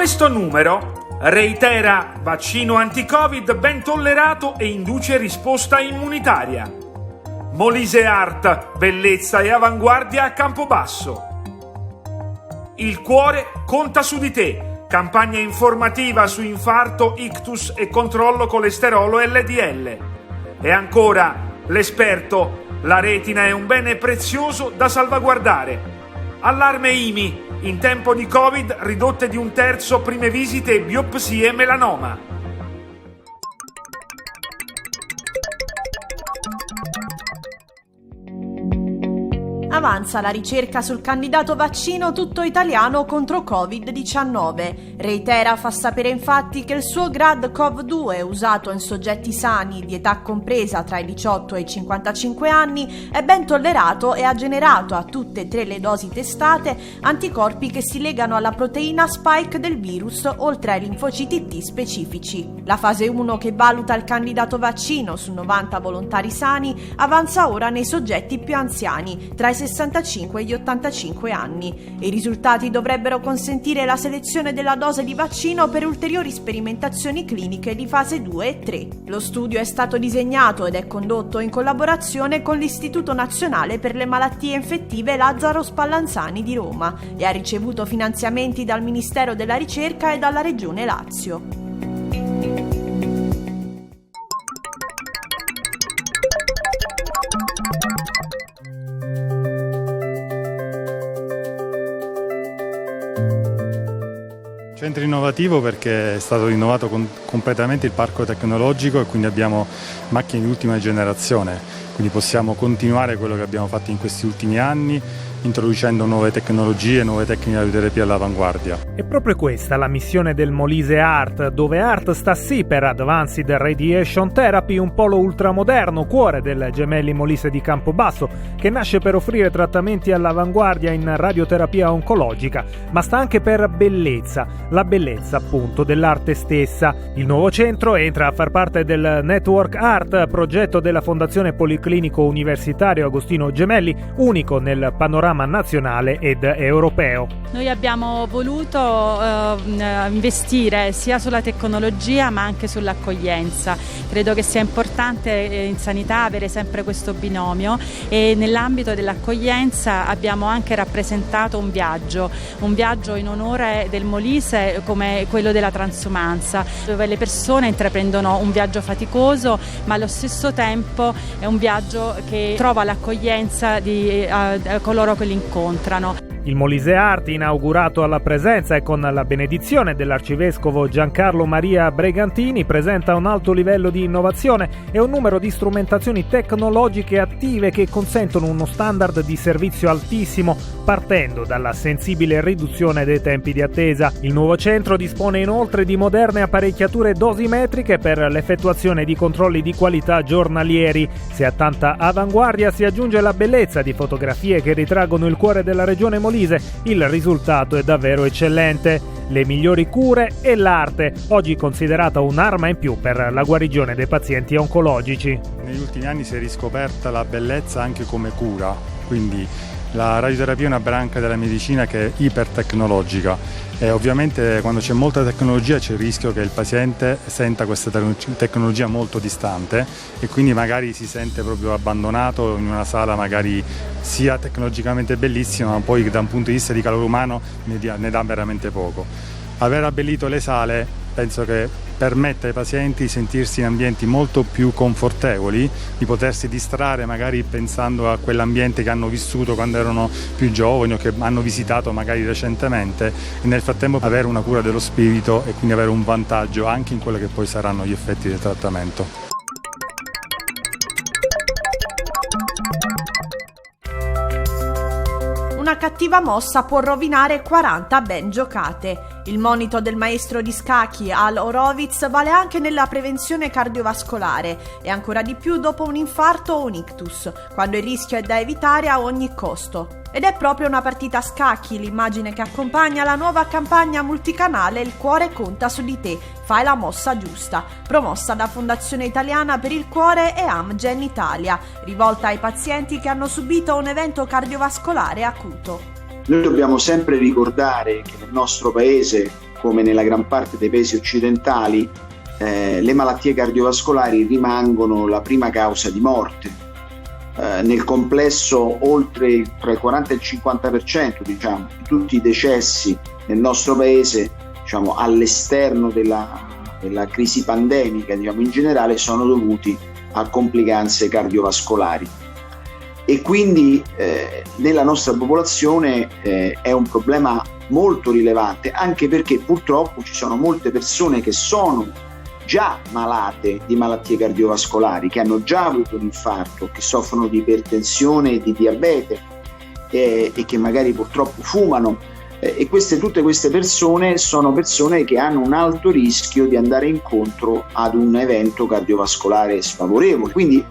Questo numero reitera vaccino anti-Covid ben tollerato e induce risposta immunitaria. Molise Art, bellezza e avanguardia a Campobasso. Il cuore conta su di te. Campagna informativa su infarto, ictus e controllo colesterolo LDL. E ancora, l'esperto, la retina è un bene prezioso da salvaguardare. Allarme IMI, in tempo di Covid ridotte di 1/3 prime visite e biopsie melanoma. Avanza la ricerca sul candidato vaccino tutto italiano contro Covid-19. Reitera fa sapere infatti che il suo Grad COV2, usato in soggetti sani di età compresa tra i 18 e i 55 anni, è ben tollerato e ha generato a tutte e tre le dosi testate anticorpi che si legano alla proteina spike del virus, oltre ai linfociti T specifici. La fase 1, che valuta il candidato vaccino su 90 volontari sani, avanza ora nei soggetti più anziani, tra i 65 e gli 85 anni. I risultati dovrebbero consentire la selezione della dose di vaccino per ulteriori sperimentazioni cliniche di fase 2 e 3. Lo studio è stato disegnato ed è condotto in collaborazione con l'Istituto Nazionale per le Malattie Infettive Lazzaro Spallanzani di Roma e ha ricevuto finanziamenti dal Ministero della Ricerca e dalla Regione Lazio. Centro innovativo perché è stato rinnovato completamente il parco tecnologico e quindi abbiamo macchine di ultima generazione, quindi possiamo continuare quello che abbiamo fatto in questi ultimi anni, introducendo nuove tecnologie, nuove tecniche di radioterapia all'avanguardia. È proprio questa la missione del Molise Art, dove Art sta sì per Advanced Radiation Therapy, un polo ultramoderno, cuore del Gemelli Molise di Campobasso, che nasce per offrire trattamenti all'avanguardia in radioterapia oncologica, ma sta anche per bellezza, la bellezza appunto dell'arte stessa. Il nuovo centro entra a far parte del Network Art, progetto della Fondazione Policlinico Universitario Agostino Gemelli, unico nel panorama nazionale ed europeo. Noi abbiamo voluto investire sia sulla tecnologia ma anche sull'accoglienza. Credo che sia importante in sanità avere sempre questo binomio e nell'ambito dell'accoglienza abbiamo anche rappresentato un viaggio in onore del Molise come quello della transumanza, dove le persone intraprendono un viaggio faticoso ma allo stesso tempo è un viaggio che trova l'accoglienza di coloro che li incontrano. Il Molise Art, inaugurato alla presenza e con la benedizione dell'arcivescovo Giancarlo Maria Bregantini, presenta un alto livello di innovazione e un numero di strumentazioni tecnologiche attive che consentono uno standard di servizio altissimo, partendo dalla sensibile riduzione dei tempi di attesa. Il nuovo centro dispone inoltre di moderne apparecchiature dosimetriche per l'effettuazione di controlli di qualità giornalieri. Se a tanta avanguardia si aggiunge la bellezza di fotografie che ritraggono il cuore della regione Molise, il risultato è davvero eccellente. Le migliori cure e l'arte, oggi considerata un'arma in più per la guarigione dei pazienti oncologici. Negli ultimi anni si è riscoperta la bellezza anche come cura, quindi la radioterapia è una branca della medicina che è ipertecnologica e ovviamente quando c'è molta tecnologia c'è il rischio che il paziente senta questa tecnologia molto distante e quindi magari si sente proprio abbandonato in una sala magari sia tecnologicamente bellissima ma poi da un punto di vista di calore umano ne dà veramente poco. Aver abbellito le sale penso che permette ai pazienti di sentirsi in ambienti molto più confortevoli, di potersi distrarre magari pensando a quell'ambiente che hanno vissuto quando erano più giovani o che hanno visitato magari recentemente e nel frattempo avere una cura dello spirito e quindi avere un vantaggio anche in quello che poi saranno gli effetti del trattamento. Una cattiva mossa può rovinare 40 ben giocate. Il monito del maestro di scacchi Al Horowitz vale anche nella prevenzione cardiovascolare e ancora di più dopo un infarto o un ictus, quando il rischio è da evitare a ogni costo. Ed è proprio una partita a scacchi l'immagine che accompagna la nuova campagna multicanale Il cuore conta su di te, fai la mossa giusta, promossa da Fondazione Italiana per il Cuore e Amgen Italia, rivolta ai pazienti che hanno subito un evento cardiovascolare acuto. Noi dobbiamo sempre ricordare che nel nostro paese come nella gran parte dei paesi occidentali, le malattie cardiovascolari rimangono la prima causa di morte. Nel complesso tra il 40 e il 50% di tutti i decessi nel nostro paese, all'esterno della crisi pandemica, in generale, sono dovuti a complicanze cardiovascolari. E quindi nella nostra popolazione è un problema molto rilevante, anche perché purtroppo ci sono molte persone che sono già malate di malattie cardiovascolari, che hanno già avuto un infarto, che soffrono di ipertensione e di diabete e che magari purtroppo fumano, e tutte queste persone sono persone che hanno un alto rischio di andare incontro ad un evento cardiovascolare sfavorevole. Quindi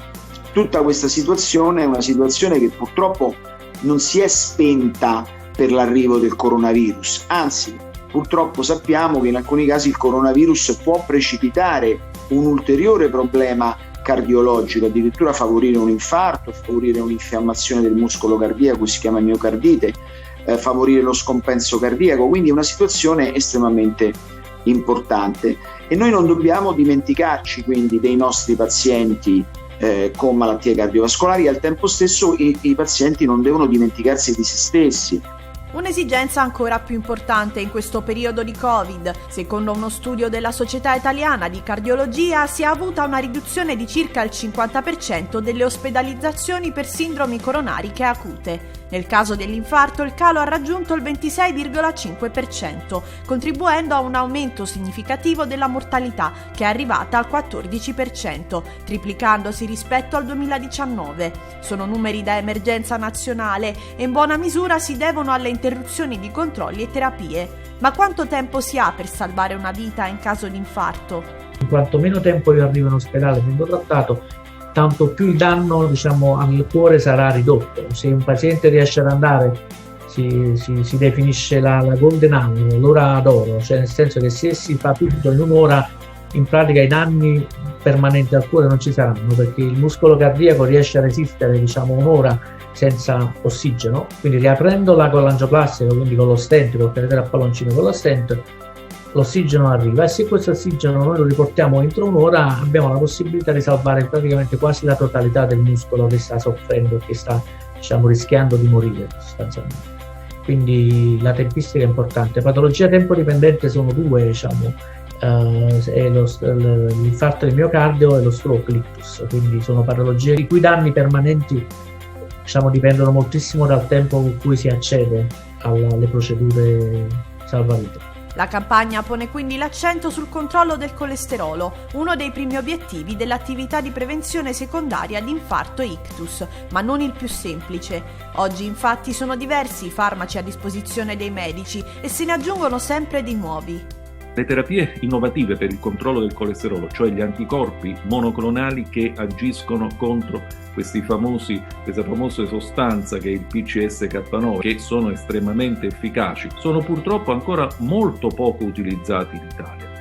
tutta questa situazione è una situazione che purtroppo non si è spenta per l'arrivo del coronavirus, anzi purtroppo sappiamo che in alcuni casi il coronavirus può precipitare un ulteriore problema cardiologico, addirittura favorire un infarto, favorire un'infiammazione del muscolo cardiaco, si chiama miocardite, favorire lo scompenso cardiaco. Quindi è una situazione estremamente importante e noi non dobbiamo dimenticarci quindi dei nostri pazienti con malattie cardiovascolari, e al tempo stesso i pazienti non devono dimenticarsi di se stessi. Un'esigenza ancora più importante in questo periodo di Covid. Secondo uno studio della Società Italiana di Cardiologia si è avuta una riduzione di circa il 50% delle ospedalizzazioni per sindromi coronariche acute. Nel caso dell'infarto il calo ha raggiunto il 26,5%, contribuendo a un aumento significativo della mortalità che è arrivata al 14%, triplicandosi rispetto al 2019. Sono numeri da emergenza nazionale e in buona misura si devono alle interruzioni di controlli e terapie. Ma quanto tempo si ha per salvare una vita in caso di infarto? Quanto meno tempo io arrivo in ospedale vengo trattato, tanto più il danno al cuore sarà ridotto. Se un paziente riesce ad andare, si definisce la golden hour, l'ora d'oro, cioè nel senso che se si fa tutto in un'ora, in pratica i danni permanenti al cuore non ci saranno, perché il muscolo cardiaco riesce a resistere un'ora senza ossigeno. Quindi riaprendola con l'angioplastica, quindi con lo stent, col catetere a palloncino con lo stent, l'ossigeno arriva, e se questo ossigeno noi lo riportiamo entro un'ora abbiamo la possibilità di salvare praticamente quasi la totalità del muscolo che sta soffrendo e che sta rischiando di morire sostanzialmente. Quindi la tempistica è importante. Patologia tempo dipendente sono due, è l'infarto del miocardio e lo stroke ictus, quindi sono patologie i cui danni permanenti dipendono moltissimo dal tempo con cui si accede alle procedure salvavita. La campagna pone quindi l'accento sul controllo del colesterolo, uno dei primi obiettivi dell'attività di prevenzione secondaria di infarto e ictus, ma non il più semplice. Oggi infatti sono diversi i farmaci a disposizione dei medici e se ne aggiungono sempre di nuovi. Le terapie innovative per il controllo del colesterolo, cioè gli anticorpi monoclonali che agiscono contro questa famosa sostanza che è il PCSK9, che sono estremamente efficaci, sono purtroppo ancora molto poco utilizzati in Italia.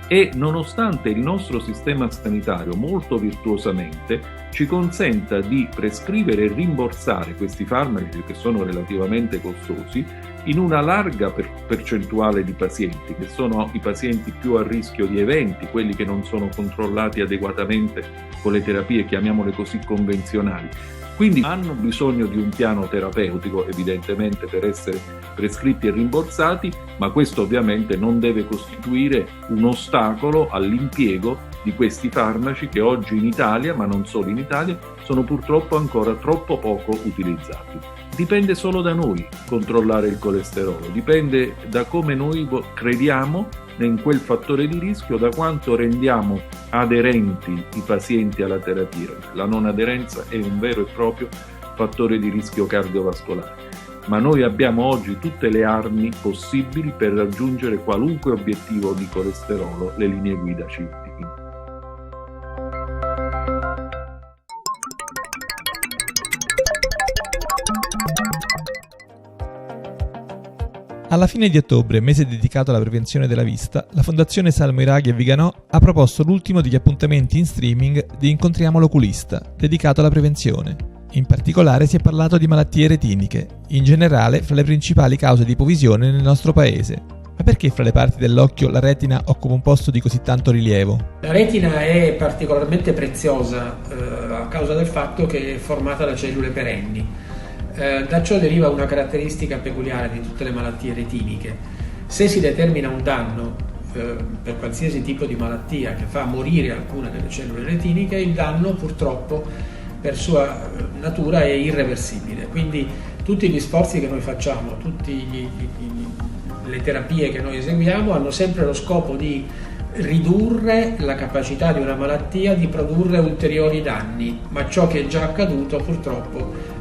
E nonostante il nostro sistema sanitario molto virtuosamente ci consenta di prescrivere e rimborsare questi farmaci che sono relativamente costosi in una larga percentuale di pazienti, che sono i pazienti più a rischio di eventi, quelli che non sono controllati adeguatamente con le terapie, chiamiamole così, convenzionali. Quindi hanno bisogno di un piano terapeutico, evidentemente, per essere prescritti e rimborsati, ma questo ovviamente non deve costituire un ostacolo all'impiego di questi farmaci che oggi in Italia, ma non solo in Italia, sono purtroppo ancora troppo poco utilizzati. Dipende solo da noi controllare il colesterolo, dipende da come noi crediamo in quel fattore di rischio, da quanto rendiamo aderenti i pazienti alla terapia. La non aderenza è un vero e proprio fattore di rischio cardiovascolare, ma noi abbiamo oggi tutte le armi possibili per raggiungere qualunque obiettivo di colesterolo. Le linee guida ci indicano. Alla fine di ottobre, mese dedicato alla prevenzione della vista, la Fondazione Salmo Iraghi e Viganò ha proposto l'ultimo degli appuntamenti in streaming di Incontriamo l'Oculista, dedicato alla prevenzione. In particolare si è parlato di malattie retiniche, in generale fra le principali cause di ipovisione nel nostro paese. Ma perché fra le parti dell'occhio la retina occupa un posto di così tanto rilievo? La retina è particolarmente preziosa a causa del fatto che è formata da cellule perenni. Da ciò deriva una caratteristica peculiare di tutte le malattie retiniche. Se si determina un danno per qualsiasi tipo di malattia che fa morire alcune delle cellule retiniche, il danno purtroppo per sua natura è irreversibile. Quindi tutti gli sforzi che noi facciamo, tutte le terapie che noi eseguiamo hanno sempre lo scopo di ridurre la capacità di una malattia di produrre ulteriori danni, ma ciò che è già accaduto purtroppo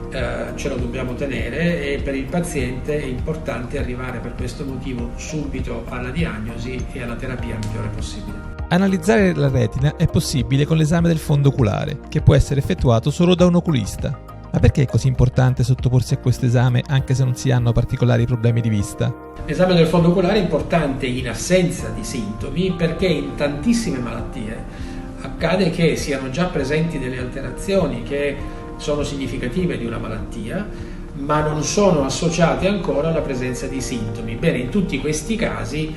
ce lo dobbiamo tenere, e per il paziente è importante arrivare per questo motivo subito alla diagnosi e alla terapia migliore possibile. Analizzare la retina è possibile con l'esame del fondo oculare, che può essere effettuato solo da un oculista. Ma perché è così importante sottoporsi a questo esame anche se non si hanno particolari problemi di vista? L'esame del fondo oculare è importante in assenza di sintomi, perché in tantissime malattie accade che siano già presenti delle alterazioni che sono significative di una malattia, ma non sono associate ancora alla presenza di sintomi. Bene, in tutti questi casi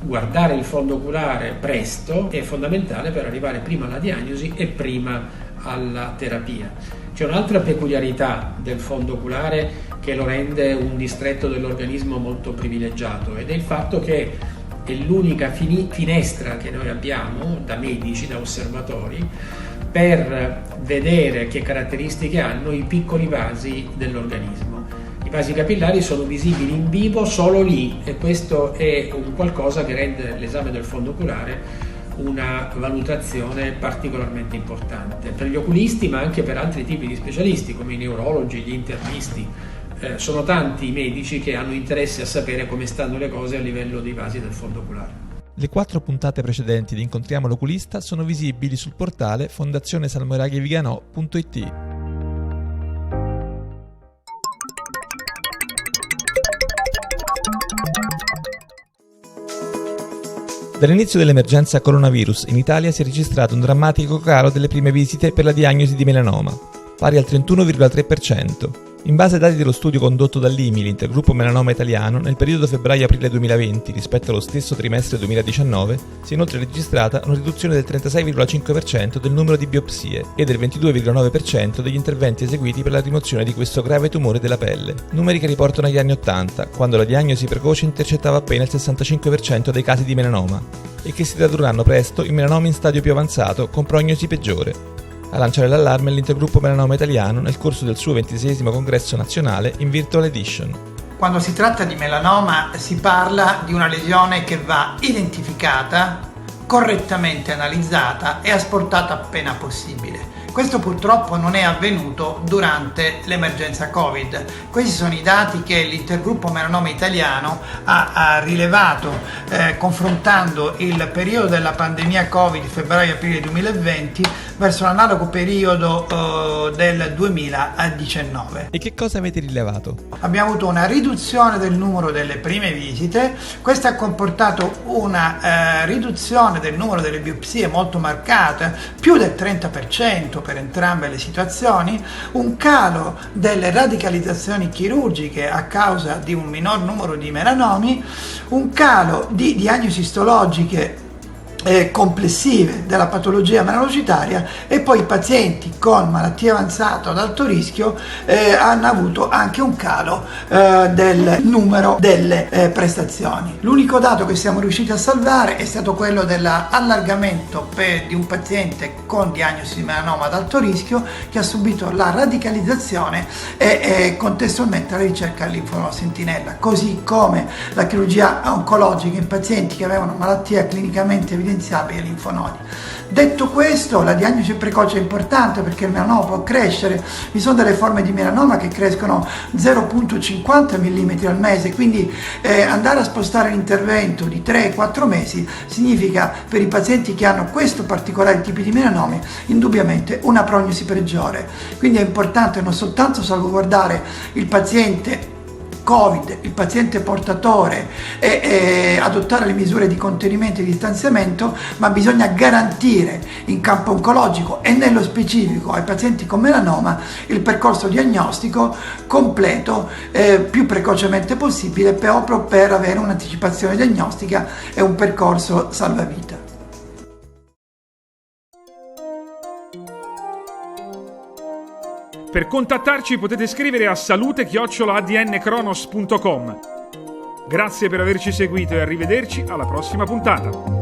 guardare il fondo oculare presto è fondamentale per arrivare prima alla diagnosi e prima alla terapia. C'è un'altra peculiarità del fondo oculare che lo rende un distretto dell'organismo molto privilegiato, ed è il fatto che è l'unica finestra che noi abbiamo da medici, da osservatori, per vedere che caratteristiche hanno i piccoli vasi dell'organismo. I vasi capillari sono visibili in vivo solo lì, e questo è un qualcosa che rende l'esame del fondo oculare una valutazione particolarmente importante per gli oculisti, ma anche per altri tipi di specialisti come i neurologi, gli internisti. Sono tanti i medici che hanno interesse a sapere come stanno le cose a livello dei vasi del fondo oculare. Le 4 puntate precedenti di Incontriamo l'oculista sono visibili sul portale fondazionesalmoiraghievigano.it. Dall'inizio dell'emergenza coronavirus in Italia si è registrato un drammatico calo delle prime visite per la diagnosi di melanoma, pari al 31,3%. In base ai dati dello studio condotto dall'IMI, l'Intergruppo Melanoma Italiano, nel periodo febbraio-aprile 2020 rispetto allo stesso trimestre 2019 si è inoltre registrata una riduzione del 36,5% del numero di biopsie e del 22,9% degli interventi eseguiti per la rimozione di questo grave tumore della pelle, numeri che riportano agli anni 80, quando la diagnosi precoce intercettava appena il 65% dei casi di melanoma, e che si tradurranno presto in melanomi in stadio più avanzato con prognosi peggiore. A lanciare l'allarme l'Intergruppo Melanoma Italiano nel corso del suo 26° congresso nazionale in Virtual Edition. Quando si tratta di melanoma si parla di una lesione che va identificata, correttamente analizzata e asportata appena possibile. Questo purtroppo non è avvenuto durante l'emergenza Covid. Questi sono i dati che l'Intergruppo Melanoma Italiano ha rilevato confrontando il periodo della pandemia Covid, febbraio-aprile 2020, verso l'analogo periodo del 2019. E che cosa avete rilevato? Abbiamo avuto una riduzione del numero delle prime visite, questo ha comportato una riduzione del numero delle biopsie molto marcata, più del 30%, per entrambe le situazioni, un calo delle radicalizzazioni chirurgiche a causa di un minor numero di melanomi, un calo di diagnosi istologiche complessive della patologia melanocitaria, e poi i pazienti con malattia avanzata o ad alto rischio hanno avuto anche un calo del numero delle prestazioni. L'unico dato che siamo riusciti a salvare è stato quello dell'allargamento di un paziente con diagnosi di melanoma ad alto rischio che ha subito la radicalizzazione e contestualmente la ricerca al linfonodo sentinella, così come la chirurgia oncologica in pazienti che avevano malattia clinicamente evidenziabili ai linfonodi. Detto questo, la diagnosi precoce è importante perché il melanoma può crescere. Vi sono delle forme di melanoma che crescono 0,50 mm al mese, quindi andare a spostare l'intervento di 3-4 mesi significa, per i pazienti che hanno questo particolare tipo di melanomi, indubbiamente una prognosi peggiore. Quindi è importante non soltanto salvaguardare il paziente Covid, il paziente portatore e adottare le misure di contenimento e di distanziamento, ma bisogna garantire in campo oncologico e nello specifico ai pazienti con melanoma il percorso diagnostico completo più precocemente possibile, proprio per avere un'anticipazione diagnostica e un percorso salvavita. Per contattarci potete scrivere a salute@adnkronos.com. Grazie per averci seguito e arrivederci alla prossima puntata.